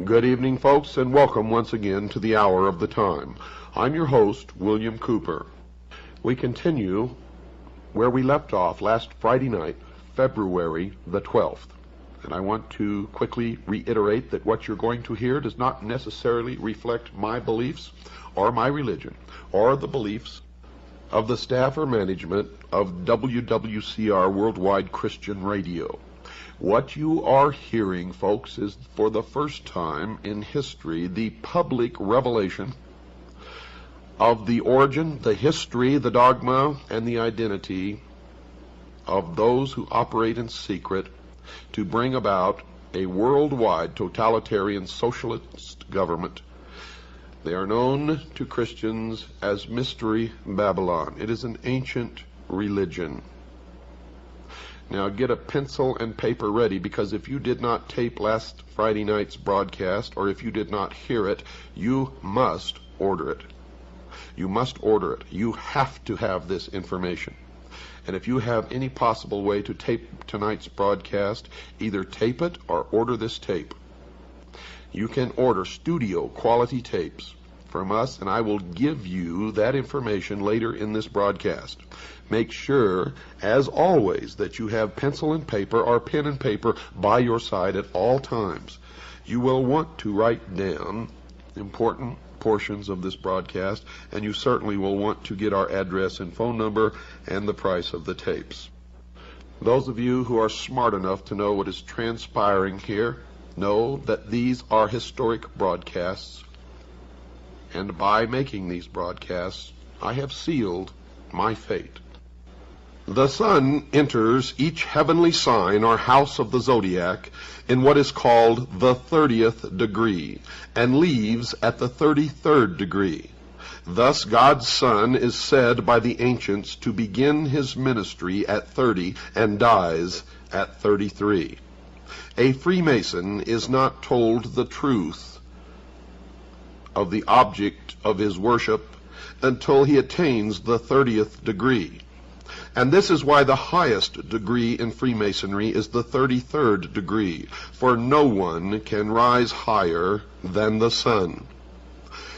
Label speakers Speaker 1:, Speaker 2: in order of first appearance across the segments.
Speaker 1: Good evening, folks, and welcome once again to the Hour of the Time. I'm your host, William Cooper. We continue where we left off last Friday night, February the 12th. And I want to quickly reiterate that what you're going to hear does not necessarily reflect my beliefs or my religion or the beliefs of the staff or management of WWCR Worldwide Christian Radio. What you are hearing, folks, is for the first time in history the public revelation of the origin, the history, the dogma, and the identity of those who operate in secret to bring about a worldwide totalitarian socialist government. They are known to Christians as Mystery Babylon. It is an ancient religion. Now get a pencil and paper ready, because if you did not tape last Friday night's broadcast, or if you did not hear it, you must order it. You must order it. You have to have this information. And if you have any possible way to tape tonight's broadcast, either tape it or order this tape. You can order studio quality tapes from us, and I will give you that information later in this broadcast. Make sure, as always, that you have pencil and paper or pen and paper by your side at all times. You will want to write down important portions of this broadcast, and you certainly will want to get our address and phone number and the price of the tapes. Those of you who are smart enough to know what is transpiring here know that these are historic broadcasts, and by making these broadcasts, I have sealed my fate. The sun enters each heavenly sign or house of the zodiac in what is called the 30th degree, and leaves at the 33rd degree. Thus God's Son is said by the ancients to begin his ministry at 30 and dies at 33. A Freemason is not told the truth of the object of his worship until he attains the 30th degree. And this is why the highest degree in Freemasonry is the 33rd degree, for no one can rise higher than the sun.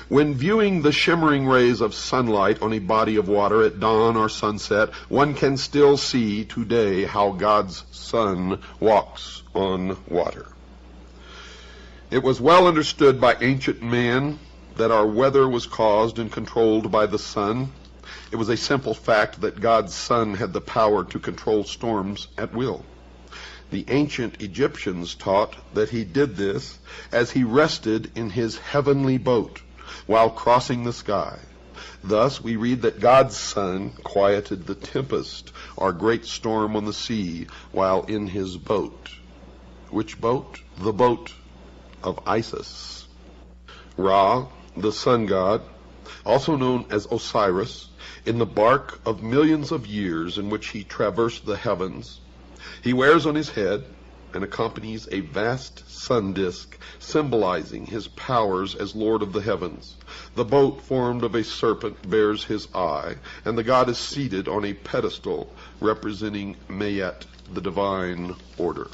Speaker 1: When viewing the shimmering rays of sunlight on a body of water at dawn or sunset, one can still see today how God's Son walks on water. It was well understood by ancient man that our weather was caused and controlled by the sun. It was a simple fact that God's Son had the power to control storms at will. The ancient Egyptians taught that he did this as he rested in his heavenly boat while crossing the sky. Thus we read that God's Son quieted the tempest or great storm on the sea while in his boat. Which boat? The boat of Isis. Ra, the sun god, also known as Osiris, in the bark of millions of years in which he traversed the heavens, he wears on his head and accompanies a vast sun disk symbolizing his powers as Lord of the heavens. The boat formed of a serpent bears his eye, and the god is seated on a pedestal representing Mayet, the divine order.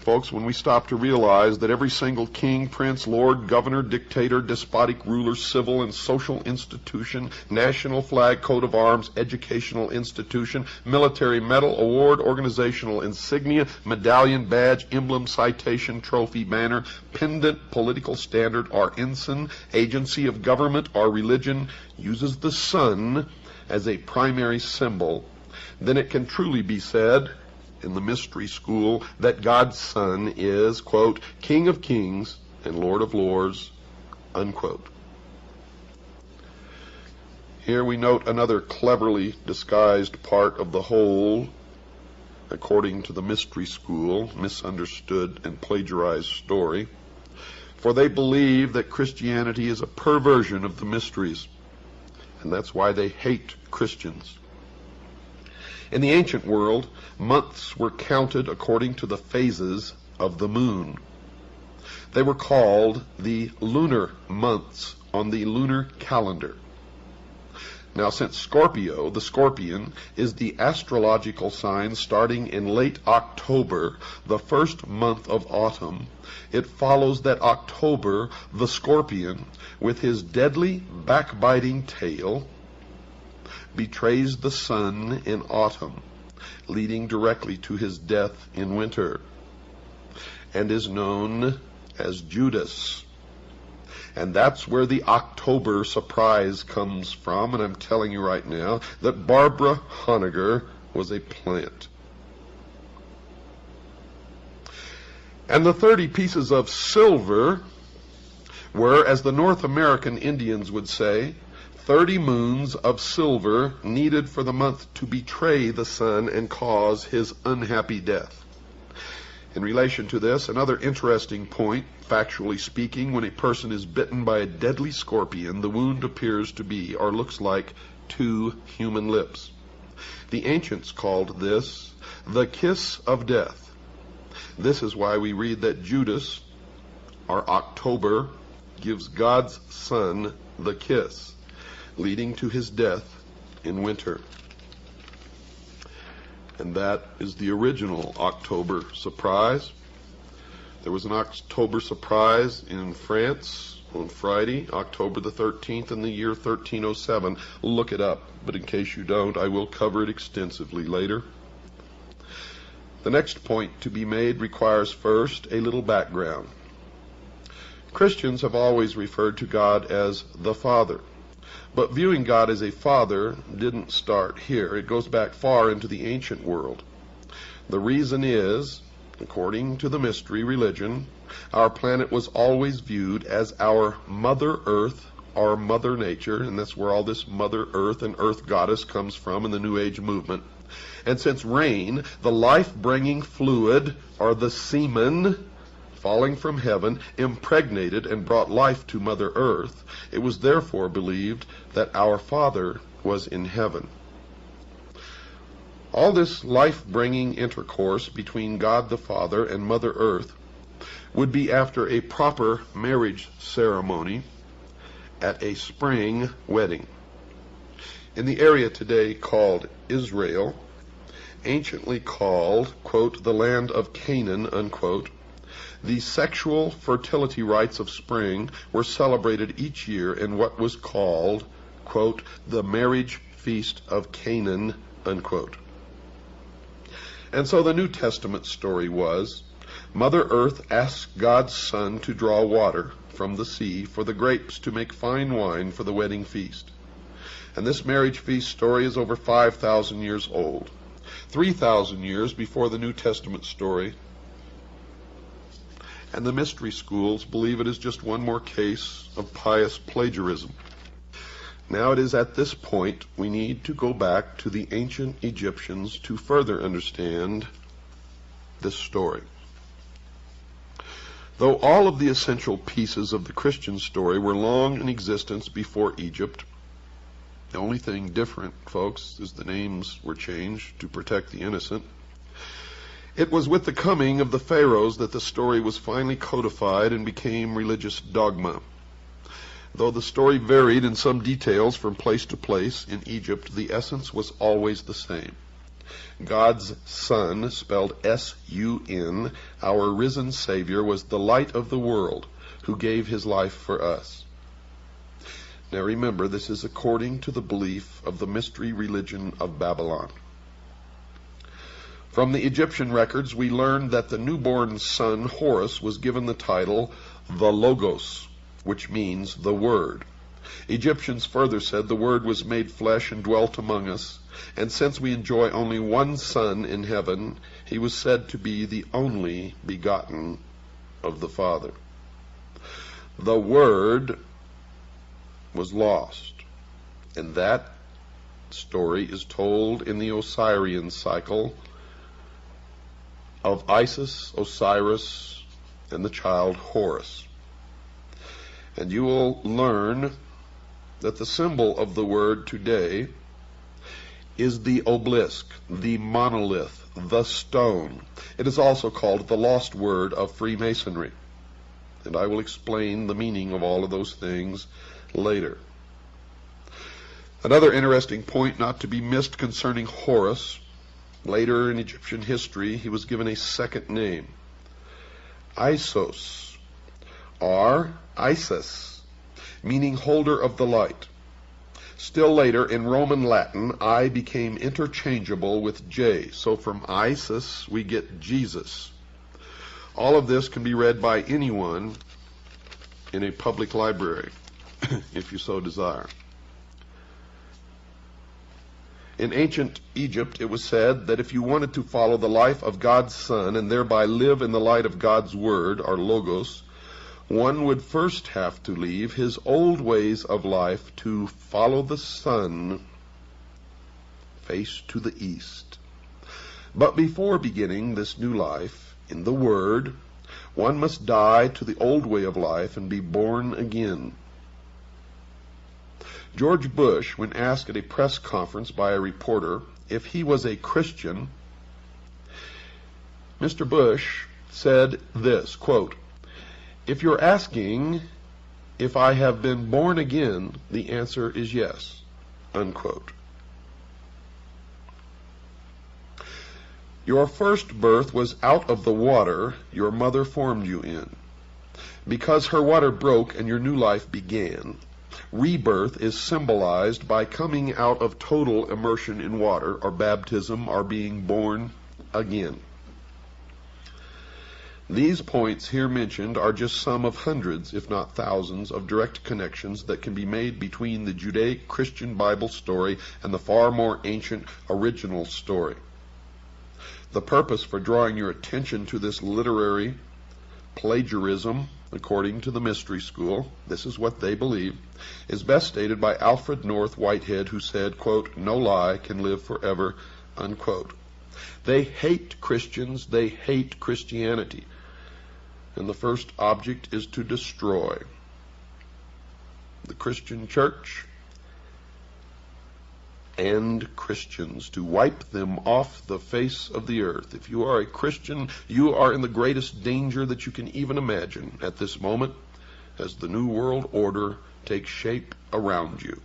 Speaker 1: Folks, when we stop to realize that every single king, prince, lord, governor, dictator, despotic ruler, civil and social institution, national flag, coat of arms, educational institution, military medal, award, organizational insignia, medallion, badge, emblem, citation, trophy, banner, pendant, political standard, or ensign, agency of government or religion uses the sun as a primary symbol, then it can truly be said in the mystery school that God's Son is, quote, King of Kings and Lord of Lords, unquote. Here we note another cleverly disguised part of the whole, according to the mystery school, misunderstood and plagiarized story. For they believe that Christianity is a perversion of the mysteries, and that's why they hate Christians. In the ancient world, months were counted according to the phases of the moon. They were called the lunar months on the lunar calendar. Now, since Scorpio, the scorpion, is the astrological sign starting in late October, the first month of autumn, it follows that October, the scorpion, with his deadly backbiting tail, betrays the sun in autumn, leading directly to his death in winter, and is known as Judas. And that's where the October surprise comes from, and I'm telling you right now that Barbara Honegger was a plant. And the 30 pieces of silver were, as the North American Indians would say, 30 moons of silver needed for the month to betray the sun and cause his unhappy death. In relation to this, another interesting point, factually speaking, when a person is bitten by a deadly scorpion, the wound appears to be, or looks like, 2 human lips. The ancients called this the kiss of death. This is why we read that Judas, or October, gives God's son the kiss, leading to his death in winter. And that is the original October surprise. There was an October surprise in France on Friday, October the 13th, in the year 1307. Look it up, but in case you don't, I will cover it extensively later. The next point to be made requires first a little background. Christians have always referred to God as the Father. But viewing God as a father didn't start here. It goes back far into the ancient world. The reason is, according to the mystery religion, our planet was always viewed as our Mother Earth, our Mother Nature, and that's where all this Mother Earth and Earth Goddess comes from in the New Age movement. And since rain, the life-bringing fluid, or the semen, falling from heaven, impregnated and brought life to Mother Earth, it was therefore believed that our Father was in heaven. All this life-bringing intercourse between God the Father and Mother Earth would be after a proper marriage ceremony at a spring wedding. In the area today called Israel, anciently called, quote, the land of Canaan, unquote, the sexual fertility rites of spring were celebrated each year in what was called, quote, the marriage feast of Canaan, unquote. And so the New Testament story was, Mother Earth asked God's Son to draw water from the sea for the grapes to make fine wine for the wedding feast. And this marriage feast story is over 5,000 years old, 3,000 years before the New Testament story. And the mystery schools believe it is just one more case of pious plagiarism. Now it is at this point we need to go back to the ancient Egyptians to further understand this story. Though all of the essential pieces of the Christian story were long in existence before Egypt, the only thing different, folks, is the names were changed to protect the innocent. It was with the coming of the pharaohs that the story was finally codified and became religious dogma. Though the story varied in some details from place to place in Egypt, the essence was always the same. God's Son, spelled S-U-N, our risen Savior, was the light of the world, who gave his life for us. Now remember, this is according to the belief of the mystery religion of Babylon. From the Egyptian records, we learn that the newborn son, Horus, was given the title the Logos, which means the Word. Egyptians further said the Word was made flesh and dwelt among us, and since we enjoy only one Son in heaven, he was said to be the only begotten of the Father. The Word was lost, and that story is told in the Osirian cycle of Isis, Osiris, and the child Horus. And you will learn that the symbol of the Word today is the obelisk, the monolith, the stone. It is also called the lost word of Freemasonry. And I will explain the meaning of all of those things later. Another interesting point not to be missed concerning Horus. Later in Egyptian history, he was given a second name, Isos, or Isis, meaning holder of the light. Still later, in Roman Latin, I became interchangeable with J. So from Isis, we get Jesus. All of this can be read by anyone in a public library, if you so desire. In ancient Egypt, it was said that if you wanted to follow the life of God's Son and thereby live in the light of God's Word, or Logos, one would first have to leave his old ways of life to follow the sun, face to the east. But before beginning this new life in the Word, one must die to the old way of life and be born again. George Bush, when asked at a press conference by a reporter if he was a Christian, Mr. Bush said this, quote, "If you're asking if I have been born again, the answer is yes," unquote. Your first birth was out of the water your mother formed you in. Because her water broke and your new life began, rebirth is symbolized by coming out of total immersion in water, or baptism, or being born again. These points here mentioned are just some of hundreds, if not thousands, of direct connections that can be made between the Judaic-Christian Bible story and the far more ancient original story. The purpose for drawing your attention to this literary plagiarism, according to the Mystery School, this is what they believe, is best stated by Alfred North Whitehead, who said, quote, "No lie can live forever," unquote. They hate Christians, they hate Christianity, and the first object is to destroy the Christian church and Christians, to wipe them off the face of the earth. If you are a Christian, you are in the greatest danger that you can even imagine at this moment as the New World Order takes shape around you.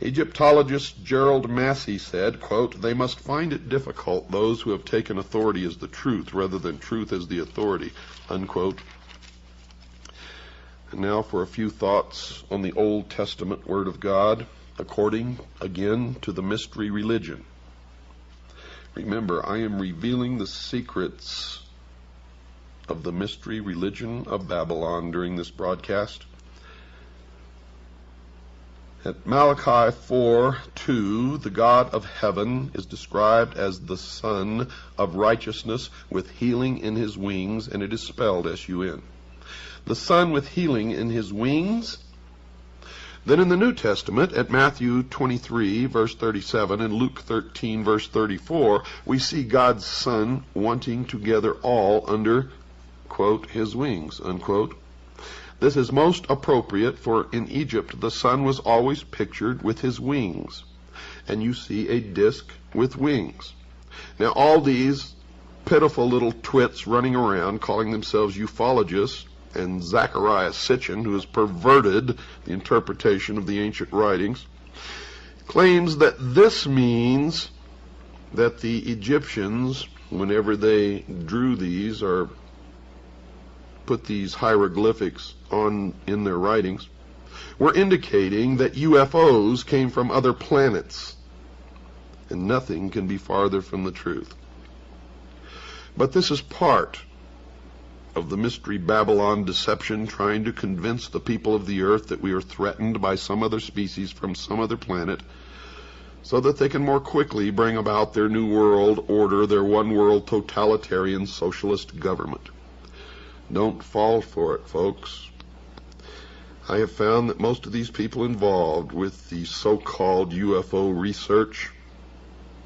Speaker 1: Egyptologist Gerald Massey said, quote, "They must find it difficult, those who have taken authority as the truth rather than truth as the authority," unquote. And now for a few thoughts on the Old Testament Word of God, according, again, to the mystery religion. Remember, I am revealing the secrets of the mystery religion of Babylon during this broadcast. At Malachi 4:2, the God of heaven is described as the Son of righteousness with healing in his wings, and it is spelled S-U-N. The Son with healing in his wings. Then in the New Testament, at Matthew 23, verse 37, and Luke 13, verse 34, we see God's Son wanting to gather all under, quote, his wings, unquote. This is most appropriate, for in Egypt the Son was always pictured with his wings, and you see a disc with wings. Now all these pitiful little twits running around calling themselves ufologists, and Zechariah Sitchin, who has perverted the interpretation of the ancient writings, claims that this means that the Egyptians, whenever they drew these or put these hieroglyphics on in their writings, were indicating that UFOs came from other planets, and nothing can be farther from the truth. But this is part of the mystery Babylon deception, trying to convince the people of the earth that we are threatened by some other species from some other planet, so that they can more quickly bring about their new world order, their one world totalitarian socialist government. Don't fall for it, folks. I have found that most of these people involved with the so-called UFO research,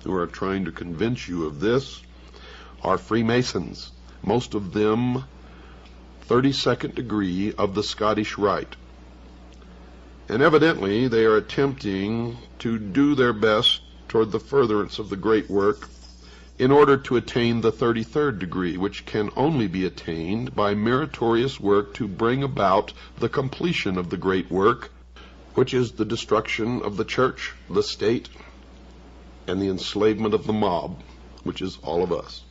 Speaker 1: who are trying to convince you of this, are Freemasons, most of them 32nd degree of the Scottish Rite. And evidently they are attempting to do their best toward the furtherance of the great work in order to attain the 33rd degree, which can only be attained by meritorious work to bring about the completion of the great work, which is the destruction of the church, the state, and the enslavement of the mob, which is all of us.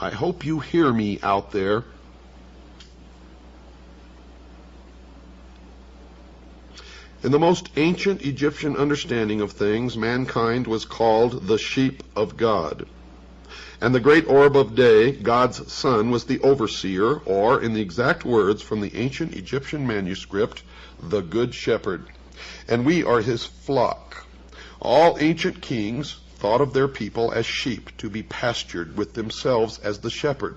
Speaker 1: I hope you hear me out there. In the most ancient Egyptian understanding of things, mankind was called the sheep of God. And the great orb of day, God's sun, was the overseer, or, in the exact words from the ancient Egyptian manuscript, the good shepherd. And we are his flock. All ancient kings thought of their people as sheep to be pastured, with themselves as the shepherd.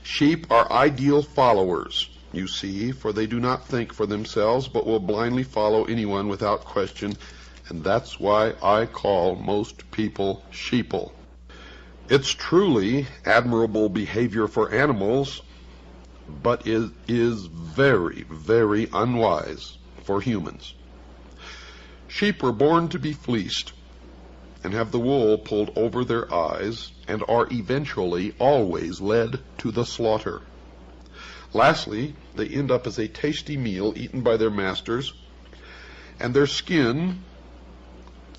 Speaker 1: Sheep are ideal followers, you see, for they do not think for themselves, but will blindly follow anyone without question, and that's why I call most people sheeple. It's truly admirable behavior for animals, but it is very, very unwise for humans. Sheep were born to be fleeced and have the wool pulled over their eyes, and are eventually always led to the slaughter. Lastly, they end up as a tasty meal eaten by their masters, and their skin,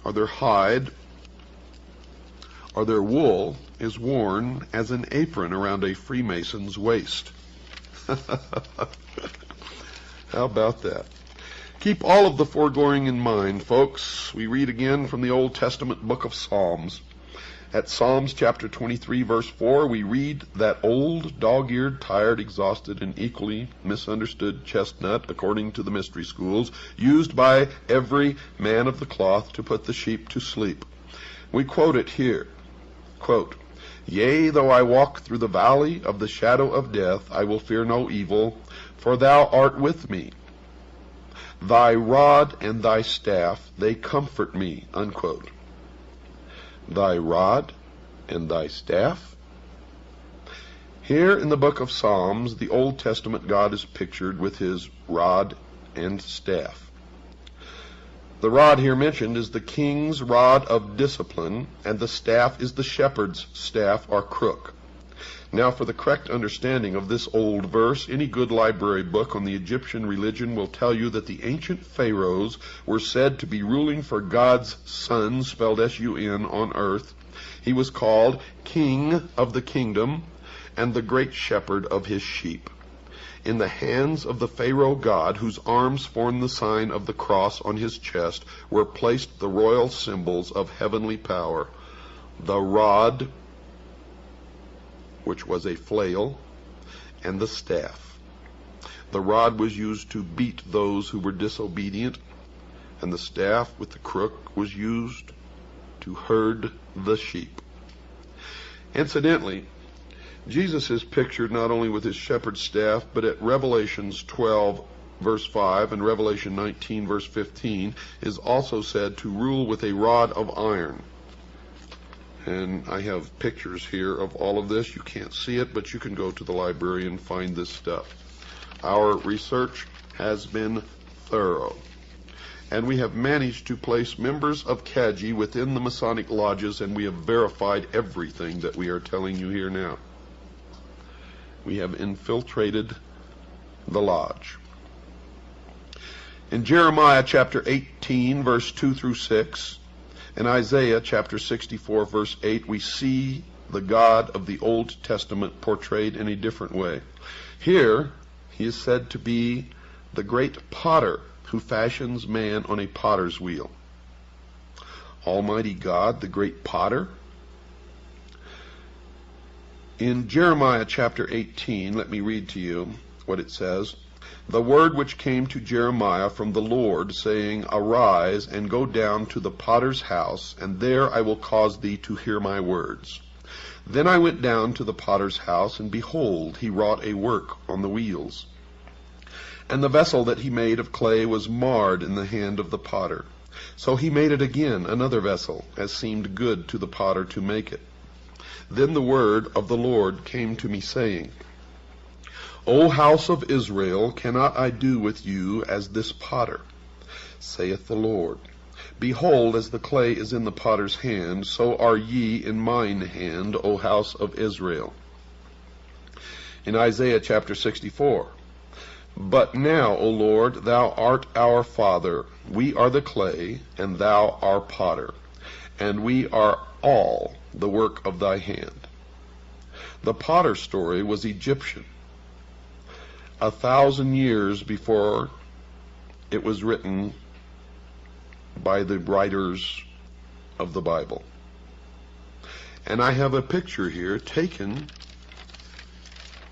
Speaker 1: or their hide, or their wool is worn as an apron around a Freemason's waist. How about that? Keep all of the foregoing in mind, folks. We read again from the Old Testament book of Psalms. At Psalms chapter 23, verse 4, we read that old, dog-eared, tired, exhausted, and equally misunderstood chestnut, according to the mystery schools, used by every man of the cloth to put the sheep to sleep. We quote it here. Quote, "Yea, though I walk through the valley of the shadow of death, I will fear no evil, for thou art with me. Thy rod and thy staff, they comfort me." Unquote. Thy rod and thy staff? Here in the book of Psalms, the Old Testament God is pictured with his rod and staff. The rod here mentioned is the king's rod of discipline, and the staff is the shepherd's staff or crook. Now, for the correct understanding of this old verse, any good library book on the Egyptian religion will tell you that the ancient pharaohs were said to be ruling for God's Son, spelled S-U-N, on earth. He was called King of the Kingdom and the Great Shepherd of his sheep. In the hands of the Pharaoh god, whose arms formed the sign of the cross on his chest, were placed the royal symbols of heavenly power: the rod, which was a flail, and the staff. The rod was used to beat those who were disobedient, and the staff with the crook was used to herd the sheep. Incidentally, Jesus is pictured not only with his shepherd's staff, but at Revelations 12, verse 5, and Revelation 19, verse 15, is also said to rule with a rod of iron. And I have pictures here of all of this. You can't see it, but you can go to the library and find this stuff. Our research has been thorough, and we have managed to place members of Kaji within the Masonic lodges, and we have verified everything that we are telling you here now. We have infiltrated the lodge. In Jeremiah chapter 18, verse 2 through 6, in Isaiah chapter 64, verse 8, we see the God of the Old Testament portrayed in a different way. Here, he is said to be the great potter who fashions man on a potter's wheel. Almighty God, the great potter? In Jeremiah chapter 18, let me read to you what it says. "The word which came to Jeremiah from the Lord, saying, Arise, and go down to the potter's house, and there I will cause thee to hear my words. Then I went down to the potter's house, and behold, he wrought a work on the wheels. And the vessel that he made of clay was marred in the hand of the potter. So he made it again, another vessel, as seemed good to the potter to make it. Then the word of the Lord came to me, saying, O house of Israel, cannot I do with you as this potter? Saith the Lord, Behold, as the clay is in the potter's hand, so are ye in mine hand, O house of Israel." In Isaiah chapter 64, But now, O Lord, thou art our Father. We are the clay, and thou our potter, and we are all the work of thy hand. The potter story was Egyptian, 1,000 years before it was written by the writers of the Bible. And I have a picture here taken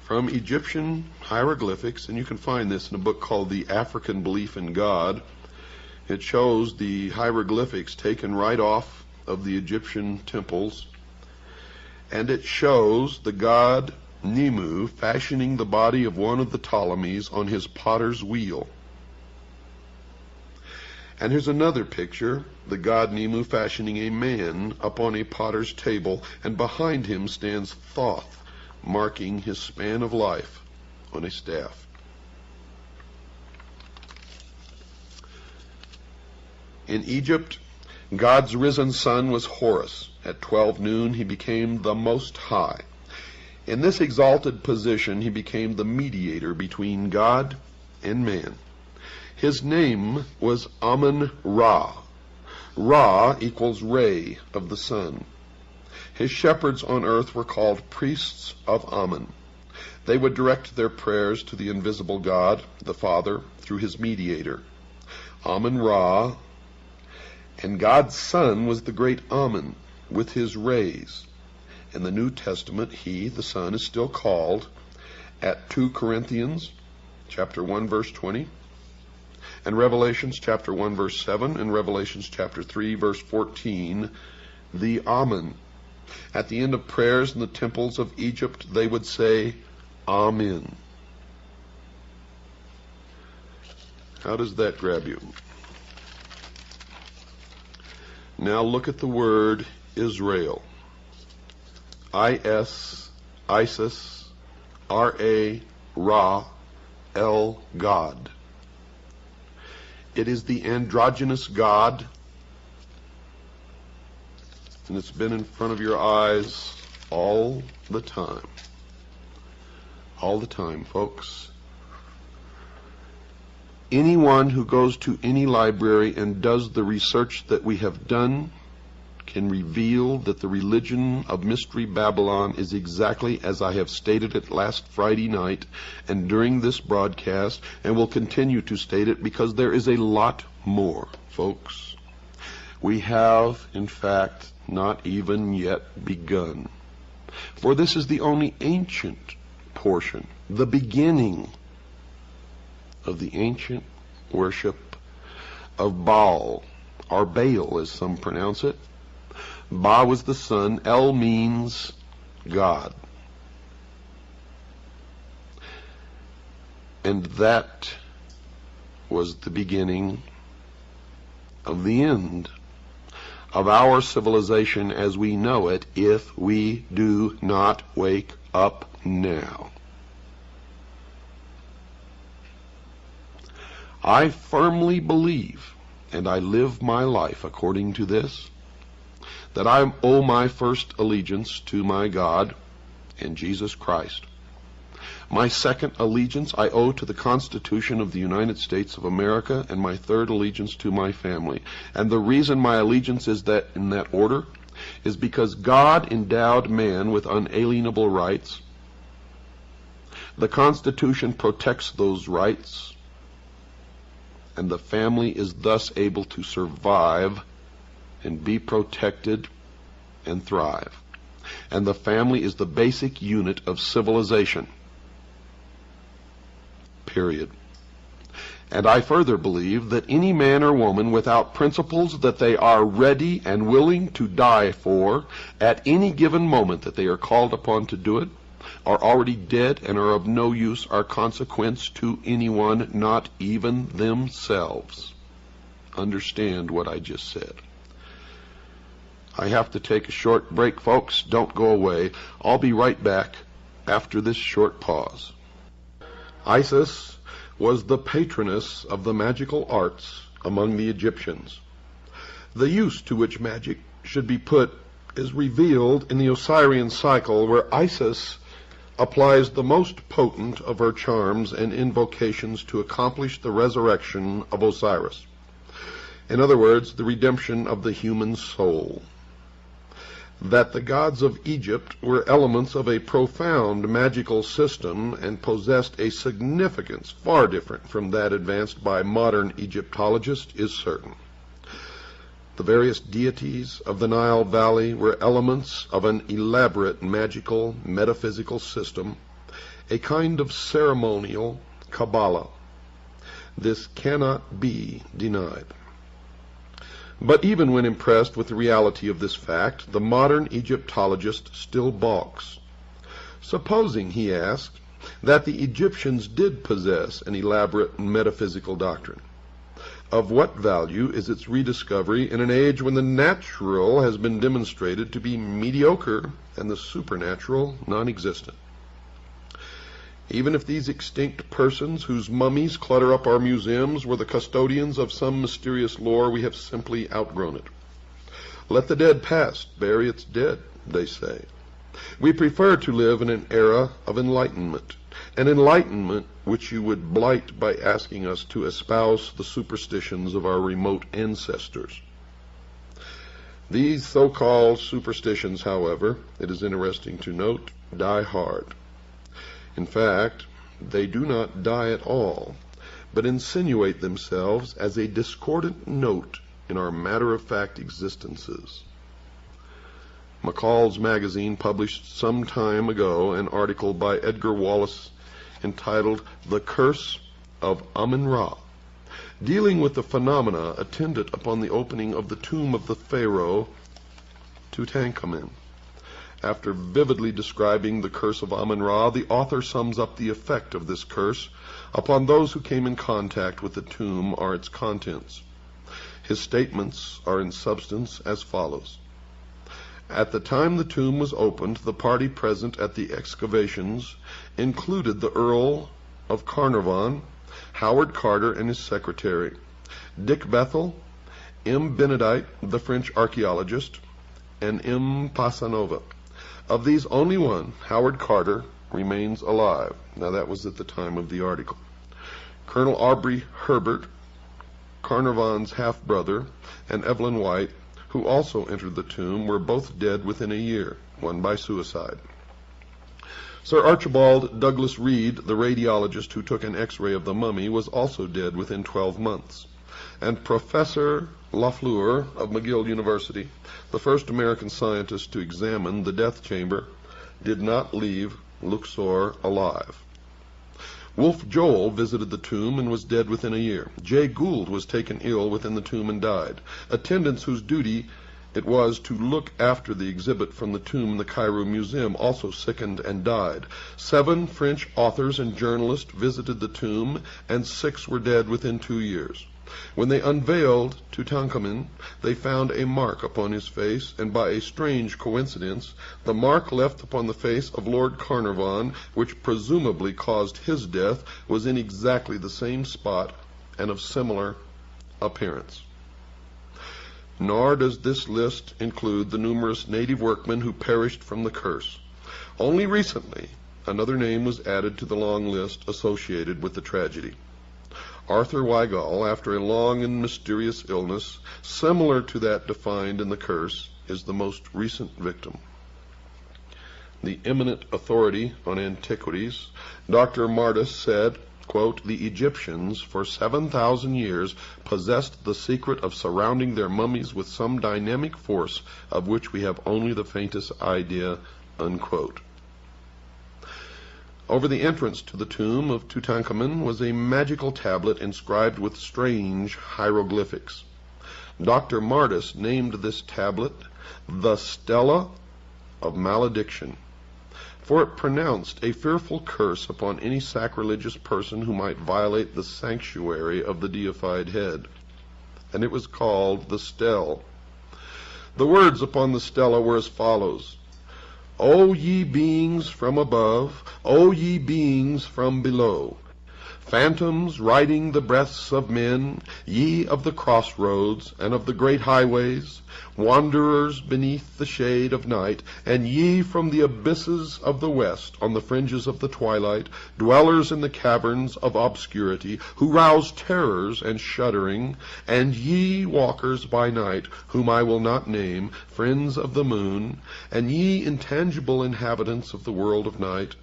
Speaker 1: from Egyptian hieroglyphics, and you can find this in a book called The African Belief in God. It shows the hieroglyphics taken right off of the Egyptian temples, and it shows the god Nemu fashioning the body of one of the Ptolemies on his potter's wheel. And here's another picture, the god Nemu fashioning a man upon a potter's table, and behind him stands Thoth, marking his span of life on a staff. In Egypt, God's risen son was Horus. At 12 noon he became the Most High. In this exalted position he became the mediator between God and man. His name was Amun-Ra. Ra equals ray of the sun. His shepherds on earth were called priests of Amun. They would direct their prayers to the invisible God, the Father, through his mediator, Amun-Ra. And God's Son was the great Amun, with his rays. In the New Testament, he, the Son, is still called, at 2 Corinthians chapter 1, verse 20, and Revelations chapter 1, verse 7, and Revelations chapter 3, verse 14, the Amun. At the end of prayers in the temples of Egypt, they would say, Amen. How does that grab you? Now look at the word Israel. Isis, R-A, Ra, El, God. It is the androgynous God, and it's been in front of your eyes all the time. All the time, folks. Anyone who goes to any library and does the research that we have done can reveal that the religion of Mystery Babylon is exactly as I have stated it last Friday night and during this broadcast, and will continue to state it because there is a lot more, folks. We have, in fact, not even yet begun. For this is the only ancient portion, the beginning of the ancient worship of Baal, or Baal as some pronounce it. Ba was the sun, El means God. And that was the beginning of the end of our civilization as we know it if we do not wake up now. I firmly believe, and I live my life according to this, that I owe my first allegiance to my God and Jesus Christ. My second allegiance I owe to the Constitution of the United States of America, and my third allegiance to my family. And the reason my allegiance is that in that order is because God endowed man with unalienable rights. The Constitution protects those rights, and the family is thus able to survive and be protected and thrive. And the family is the basic unit of civilization. Period. And I further believe that any man or woman without principles that they are ready and willing to die for at any given moment that they are called upon to do it are already dead and are of no use or consequence to anyone, not even themselves. Understand what I just said. I have to take a short break, folks. Don't go away. I'll be right back after this short pause. Isis was the patroness of the magical arts among the Egyptians. The use to which magic should be put is revealed in the Osirian cycle, where Isis applies the most potent of her charms and invocations to accomplish the resurrection of Osiris. In other words, the redemption of the human soul. That the gods of Egypt were elements of a profound magical system and possessed a significance far different from that advanced by modern Egyptologists is certain. The various deities of the Nile Valley were elements of an elaborate magical metaphysical system, a kind of ceremonial Kabbalah. This cannot be denied. But even when impressed with the reality of this fact, the modern Egyptologist still balks. Supposing, he asks, that the Egyptians did possess an elaborate metaphysical doctrine, of what value is its rediscovery in an age when the natural has been demonstrated to be mediocre and the supernatural non-existent? Even if these extinct persons whose mummies clutter up our museums were the custodians of some mysterious lore, we have simply outgrown it. Let the dead past bury its dead, they say. We prefer to live in an era of enlightenment, an enlightenment which you would blight by asking us to espouse the superstitions of our remote ancestors. These so-called superstitions, however, it is interesting to note, die hard. In fact, they do not die at all, but insinuate themselves as a discordant note in our matter-of-fact existences. McCall's magazine published some time ago an article by Edgar Wallace entitled "The Curse of Amun-Ra," dealing with the phenomena attendant upon the opening of the tomb of the pharaoh Tutankhamun. After vividly describing the curse of Amun-Ra, the author sums up the effect of this curse upon those who came in contact with the tomb or its contents. His statements are in substance as follows. At the time the tomb was opened, the party present at the excavations included the Earl of Carnarvon, Howard Carter and his secretary, Dick Bethel, M. Benedict, the French archaeologist, and M. Pasanova. Of these, only one, Howard Carter, remains alive. Now, that was at the time of the article. Colonel Aubrey Herbert, Carnarvon's half-brother, and Evelyn White, who also entered the tomb, were both dead within a year, one by suicide. Sir Archibald Douglas Reed, the radiologist who took an X-ray of the mummy, was also dead within 12 months. And Professor Lafleur of McGill University, the first American scientist to examine the death chamber, did not leave Luxor alive. Wolfe Joel visited the tomb and was dead within a year. Jay Gould was taken ill within the tomb and died. Attendants whose duty it was to look after the exhibit from the tomb in the Cairo Museum also sickened and died. 7 French authors and journalists visited the tomb, and 6 were dead within 2 years. When they unveiled Tutankhamun, they found a mark upon his face, and by a strange coincidence, the mark left upon the face of Lord Carnarvon, which presumably caused his death, was in exactly the same spot and of similar appearance. Nor does this list include the numerous native workmen who perished from the curse. Only recently, another name was added to the long list associated with the tragedy. Arthur Weigall, after a long and mysterious illness, similar to that defined in the curse, is the most recent victim. The eminent authority on antiquities, Dr. Martis, said, quote, "The Egyptians for 7,000 years possessed the secret of surrounding their mummies with some dynamic force of which we have only the faintest idea," unquote. Over the entrance to the tomb of Tutankhamun was a magical tablet inscribed with strange hieroglyphics. Dr. Martis named this tablet the Stela of Malediction, for it pronounced a fearful curse upon any sacrilegious person who might violate the sanctuary of the deified head, and it was called the Stele. The words upon the stela were as follows: "O ye beings from above, O ye beings from below, Phantoms riding the breaths of men, ye of the crossroads and of the great highways, wanderers beneath the shade of night, and ye from the abysses of the west on the fringes of the twilight, dwellers in the caverns of obscurity, who rouse terrors and shuddering, and ye walkers by night, whom I will not name, friends of the moon, and ye intangible inhabitants of the world of night,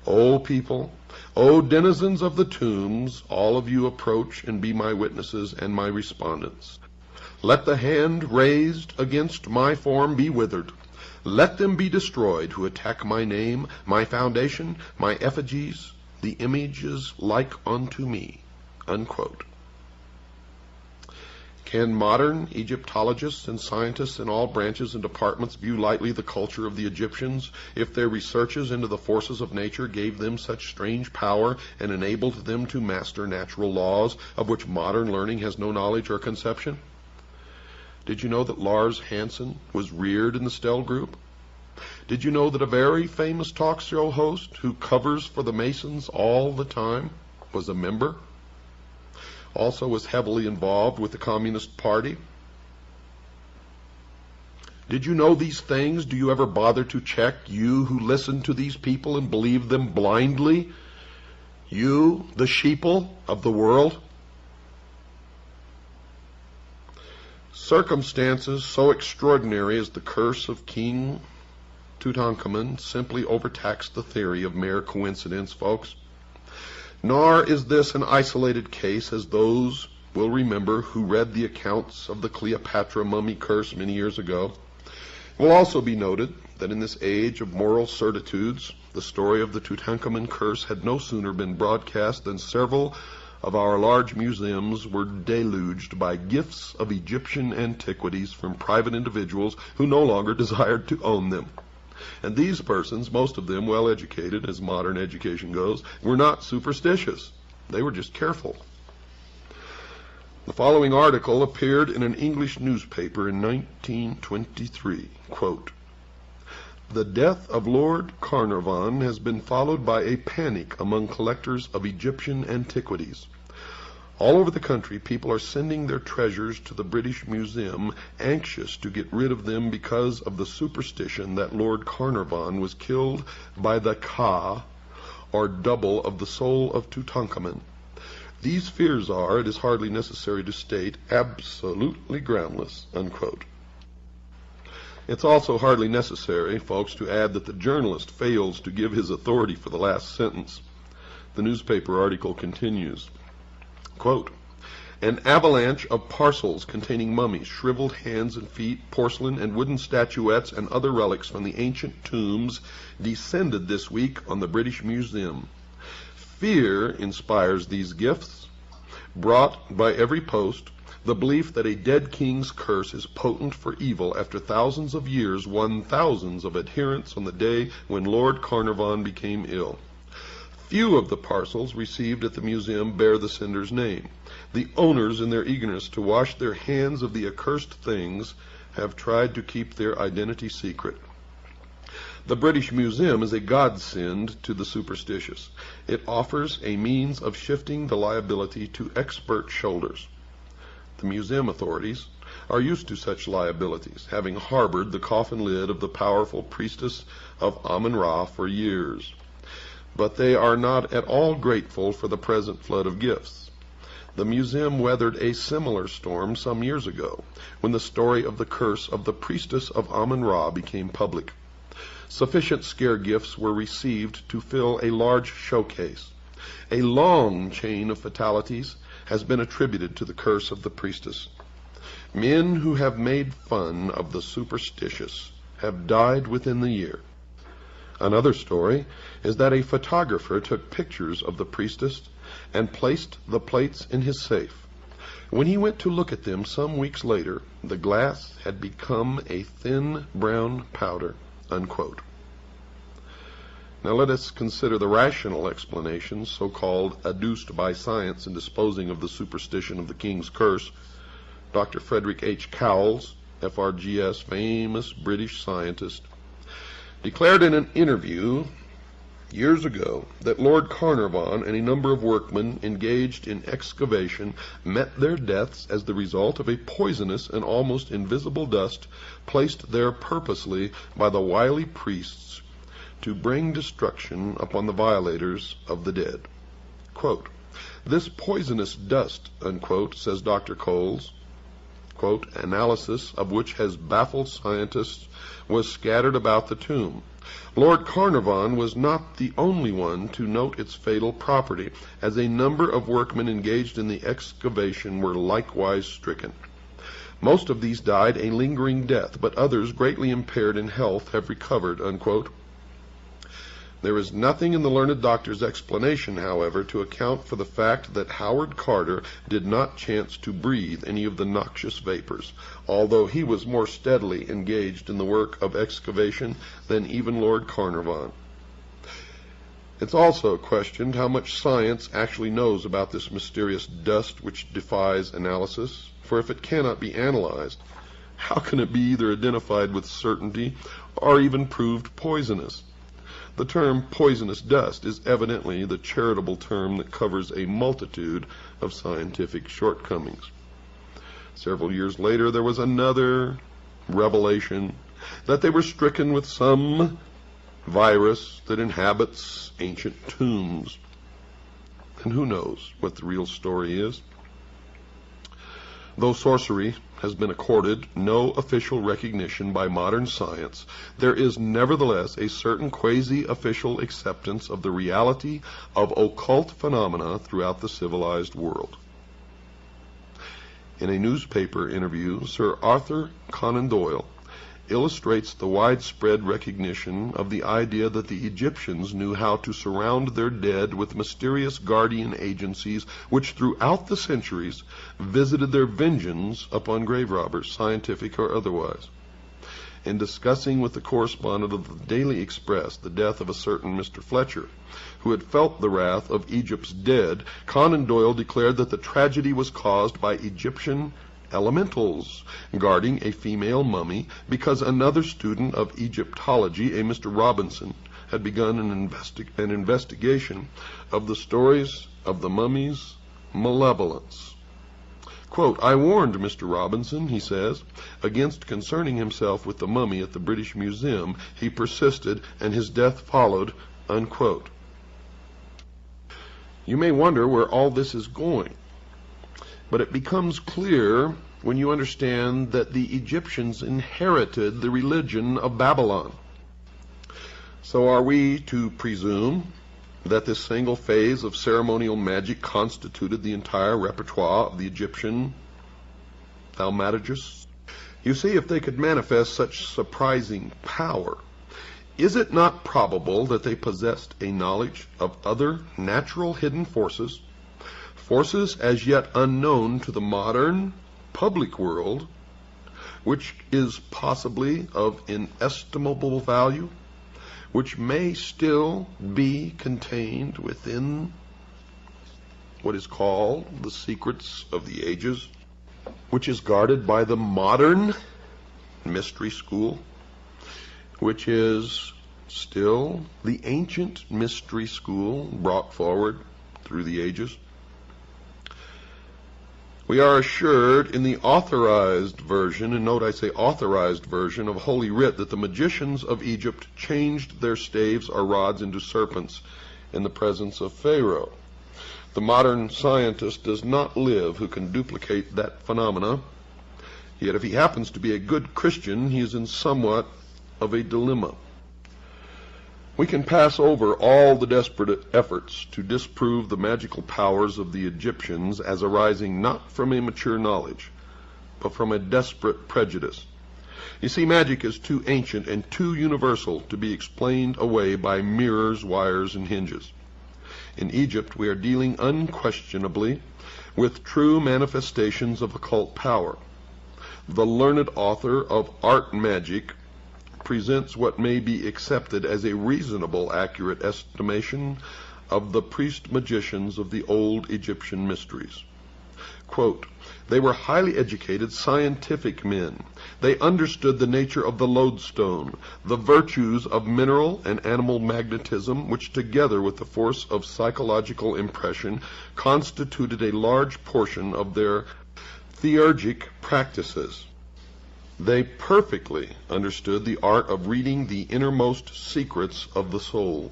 Speaker 1: O people, O denizens of the tombs, all of you approach and be my witnesses and my respondents. Let the hand raised against my form be withered. Let them be destroyed who attack my name, my foundation, my effigies, the images like unto me." Unquote. Can modern Egyptologists and scientists in all branches and departments view lightly the culture of the Egyptians if their researches into the forces of nature gave them such strange power and enabled them to master natural laws of which modern learning has no knowledge or conception? Did you know that Lars Hansen was reared in the Stell Group? Did you know that a very famous talk show host who covers for the Masons all the time was a member? Also was heavily involved with the Communist Party? Did you know these things? Do you ever bother to check, you who listen to these people and believe them blindly? You, the sheeple of the world? Circumstances so extraordinary as the curse of King Tutankhamun simply overtaxed the theory of mere coincidence, folks. Nor is this an isolated case, as those will remember who read the accounts of the Cleopatra mummy curse many years ago. It will also be noted that in this age of moral certitudes, the story of the Tutankhamun curse had no sooner been broadcast than several of our large museums were deluged by gifts of Egyptian antiquities from private individuals who no longer desired to own them. And these persons, most of them well educated, as modern education goes, were not superstitious. They were just careful. The following article appeared in an English newspaper in 1923. Quote, "The death of Lord Carnarvon has been followed by a panic among collectors of Egyptian antiquities. All over the country, people are sending their treasures to the British Museum, anxious to get rid of them because of the superstition that Lord Carnarvon was killed by the Ka, or double of the soul of Tutankhamun. These fears are, it is hardly necessary to state, absolutely groundless." Unquote. It's also hardly necessary, folks, to add that the journalist fails to give his authority for the last sentence. The newspaper article continues. Quote, "An avalanche of parcels containing mummies, shriveled hands and feet, porcelain and wooden statuettes, and other relics from the ancient tombs descended this week on the British Museum. Fear inspires these gifts, brought by every post. The belief that a dead king's curse is potent for evil after thousands of years won thousands of adherents on the day when Lord Carnarvon became ill. Few of the parcels received at the museum bear the sender's name. The owners, in their eagerness to wash their hands of the accursed things, have tried to keep their identity secret. The British Museum is a godsend to the superstitious. It offers a means of shifting the liability to expert shoulders. The museum authorities are used to such liabilities, having harbored the coffin lid of the powerful priestess of Amun-Ra for years. But they are not at all grateful for the present flood of gifts. The museum weathered a similar storm some years ago, when the story of the curse of the priestess of Amun-Ra became public. Sufficient scare gifts were received to fill a large showcase. A long chain of fatalities has been attributed to the curse of the priestess. Men who have made fun of the superstitious have died within the year. Another story is that a photographer took pictures of the priestess and placed the plates in his safe. When he went to look at them some weeks later, the glass had become a thin brown powder." Unquote. Now let us consider the rational explanations, so-called adduced by science in disposing of the superstition of the king's curse. Dr. Frederick H. Cowles, FRGS, famous British scientist, declared in an interview years ago that Lord Carnarvon and a number of workmen engaged in excavation met their deaths as the result of a poisonous and almost invisible dust placed there purposely by the wily priests to bring destruction upon the violators of the dead. Quote, "This poisonous dust," unquote, says Dr. Coles, quote, "analysis of which has baffled scientists, was scattered about the tomb. Lord Carnarvon was not the only one to note its fatal property, as a number of workmen engaged in the excavation were likewise stricken. Most of these died a lingering death, but others, greatly impaired in health, have recovered," unquote. There is nothing in the learned doctor's explanation, however, to account for the fact that Howard Carter did not chance to breathe any of the noxious vapors, although he was more steadily engaged in the work of excavation than even Lord Carnarvon. It's also questioned how much science actually knows about this mysterious dust which defies analysis, for if it cannot be analyzed, how can it be either identified with certainty or even proved poisonous? The term poisonous dust is evidently the charitable term that covers a multitude of scientific shortcomings. Several years later, there was another revelation that they were stricken with some virus that inhabits ancient tombs. And who knows what the real story is? Though sorcery has been accorded no official recognition by modern science, there is nevertheless a certain quasi-official acceptance of the reality of occult phenomena throughout the civilized world. In a newspaper interview, Sir Arthur Conan Doyle illustrates the widespread recognition of the idea that the Egyptians knew how to surround their dead with mysterious guardian agencies which throughout the centuries visited their vengeance upon grave robbers, scientific or otherwise. In discussing with the correspondent of the Daily Express the death of a certain Mr. Fletcher, who had felt the wrath of Egypt's dead, Conan Doyle declared that the tragedy was caused by Egyptian elementals guarding a female mummy because another student of Egyptology, a Mr. Robinson, had begun an investigation of the stories of the mummy's malevolence. Quote, "I warned Mr. Robinson," he says, "against concerning himself with the mummy at the British Museum. He persisted, and his death followed," unquote. You may wonder where all this is going. But it becomes clear when you understand that the Egyptians inherited the religion of Babylon. So are we to presume that this single phase of ceremonial magic constituted the entire repertoire of the Egyptian thaumaturgists? You see, if they could manifest such surprising power, is it not probable that they possessed a knowledge of other natural hidden forces, forces as yet unknown to the modern public world, which is possibly of inestimable value, which may still be contained within what is called the secrets of the ages, which is guarded by the modern mystery school, which is still the ancient mystery school brought forward through the ages? We are assured in the authorized version, and note I say authorized version of Holy Writ, that the magicians of Egypt changed their staves or rods into serpents in the presence of Pharaoh. The modern scientist does not live who can duplicate that phenomena, yet if he happens to be a good Christian, he is in somewhat of a dilemma. We can pass over all the desperate efforts to disprove the magical powers of the Egyptians as arising not from a mature knowledge, but from a desperate prejudice. You see, magic is too ancient and too universal to be explained away by mirrors, wires, and hinges. In Egypt, we are dealing unquestionably with true manifestations of occult power. The learned author of Art Magic presents what may be accepted as a reasonable, accurate estimation of the priest-magicians of the old Egyptian mysteries. Quote, They were highly educated, scientific men. They understood the nature of the lodestone, the virtues of mineral and animal magnetism, which together with the force of psychological impression constituted a large portion of their theurgic practices. They perfectly understood the art of reading the innermost secrets of the soul,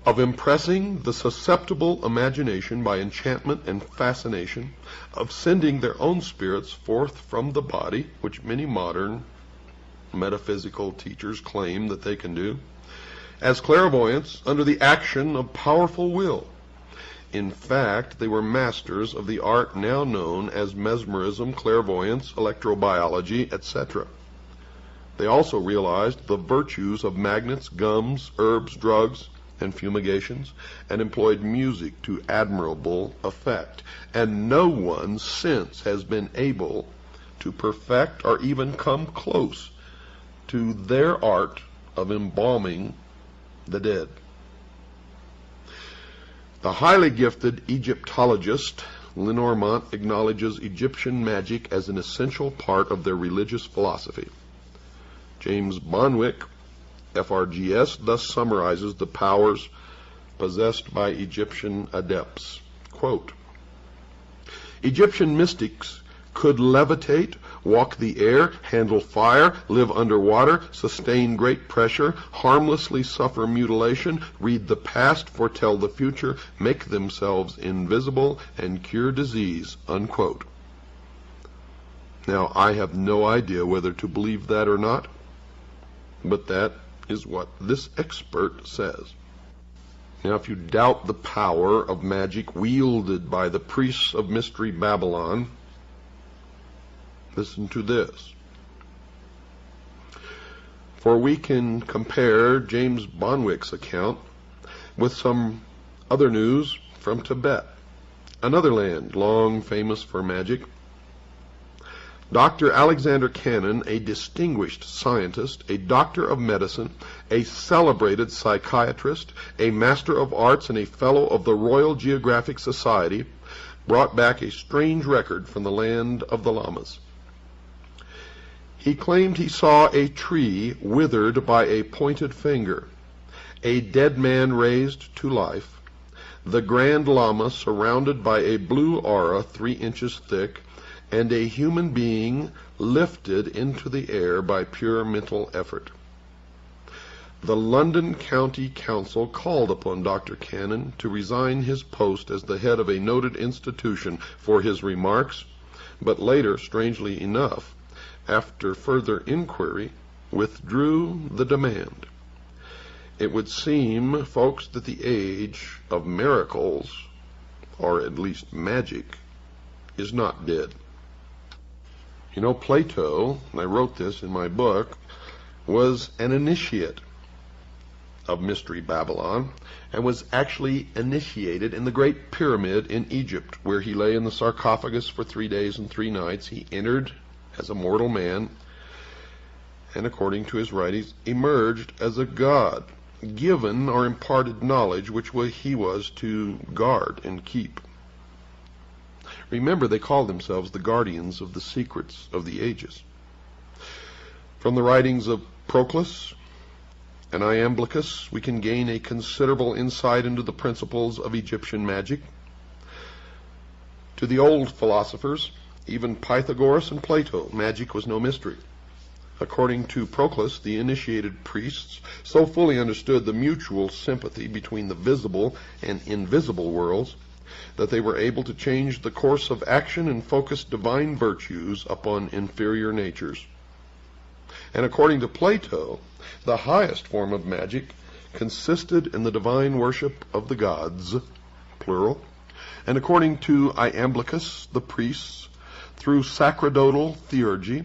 Speaker 1: of impressing the susceptible imagination by enchantment and fascination, of sending their own spirits forth from the body, which many modern metaphysical teachers claim that they can do, as clairvoyants under the action of powerful will. In fact, they were masters of the art now known as mesmerism, clairvoyance, electrobiology, etc. They also realized the virtues of magnets, gums, herbs, drugs, and fumigations, and employed music to admirable effect. And no one since has been able to perfect or even come close to their art of embalming the dead. The highly gifted Egyptologist Lenormant acknowledges Egyptian magic as an essential part of their religious philosophy. James Bonwick, FRGS, thus summarizes the powers possessed by Egyptian adepts. Quote, Egyptian mystics could levitate, walk the air, handle fire, live underwater, sustain great pressure, harmlessly suffer mutilation, read the past, foretell the future, make themselves invisible, and cure disease, unquote. Now, I have no idea whether to believe that or not, but that is what this expert says. Now, if you doubt the power of magic wielded by the priests of Mystery Babylon, listen to this. For we can compare James Bonwick's account with some other news from Tibet, another land long famous for magic. Dr. Alexander Cannon, a distinguished scientist, a doctor of medicine, a celebrated psychiatrist, a master of arts, and a fellow of the Royal Geographic Society, brought back a strange record from the land of the Lamas. He claimed he saw a tree withered by a pointed finger, a dead man raised to life, the Grand Lama surrounded by a blue aura 3 inches thick, and a human being lifted into the air by pure mental effort. The London County Council called upon Dr. Cannon to resign his post as the head of a noted institution for his remarks, but later, strangely enough, after further inquiry, withdrew the demand. It would seem, folks, that the age of miracles, or at least magic, is not dead. You know, Plato, and I wrote this in my book, was an initiate of Mystery Babylon, and was actually initiated in the Great Pyramid in Egypt, where he lay in the sarcophagus for 3 days and 3 nights. He entered as a mortal man, and according to his writings, emerged as a god, given or imparted knowledge which he was to guard and keep. Remember, they called themselves the guardians of the secrets of the ages. From the writings of Proclus and Iamblichus, we can gain a considerable insight into the principles of Egyptian magic. To the old philosophers, even Pythagoras and Plato, magic was no mystery. According to Proclus, the initiated priests so fully understood the mutual sympathy between the visible and invisible worlds that they were able to change the course of action and focus divine virtues upon inferior natures. And according to Plato, the highest form of magic consisted in the divine worship of the gods, plural. And according to Iamblichus, the priests, through sacerdotal theurgy,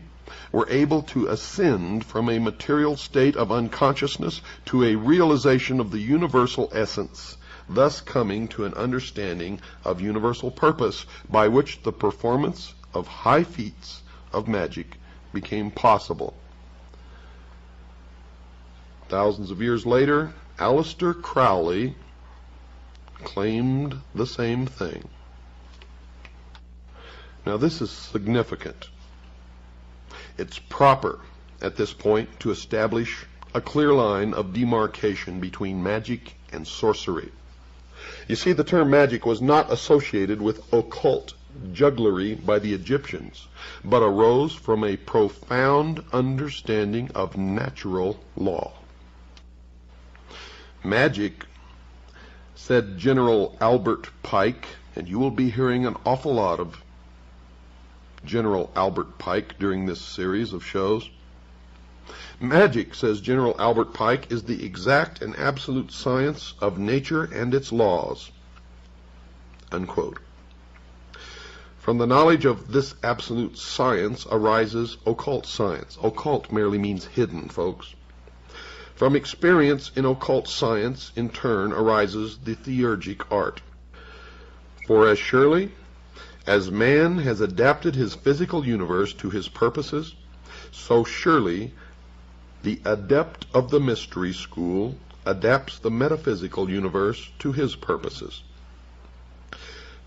Speaker 1: were able to ascend from a material state of unconsciousness to a realization of the universal essence, thus coming to an understanding of universal purpose, by which the performance of high feats of magic became possible. Thousands of years later, Aleister Crowley claimed the same thing. Now this is significant. It's proper at this point to establish a clear line of demarcation between magic and sorcery. You see, the term magic was not associated with occult jugglery by the Egyptians, but arose from a profound understanding of natural law. Magic, said General Albert Pike, and you will be hearing an awful lot of General Albert Pike during this series of shows. Magic, says General Albert Pike, is the exact and absolute science of nature and its laws. Unquote. From the knowledge of this absolute science arises occult science. Occult merely means hidden, folks. From experience in occult science, in turn, arises the theurgic art. For as surely as man has adapted his physical universe to his purposes, so surely the adept of the mystery school adapts the metaphysical universe to his purposes.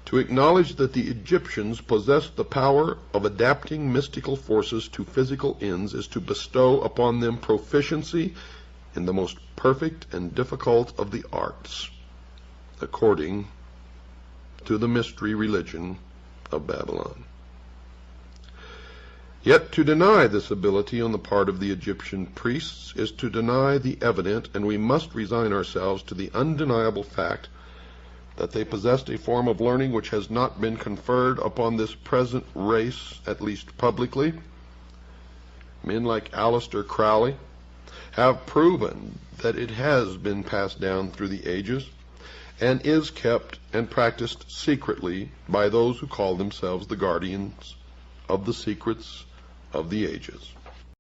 Speaker 1: To acknowledge that the Egyptians possessed the power of adapting mystical forces to physical ends is to bestow upon them proficiency in the most perfect and difficult of the arts, according to the mystery religion of Babylon. Yet to deny this ability on the part of the Egyptian priests is to deny the evident, and we must resign ourselves to the undeniable fact that they possessed a form of learning which has not been conferred upon this present race, at least publicly. Men like Aleister Crowley have proven that it has been passed down through the ages and is kept and practiced secretly by those who call themselves the guardians of the secrets of the ages.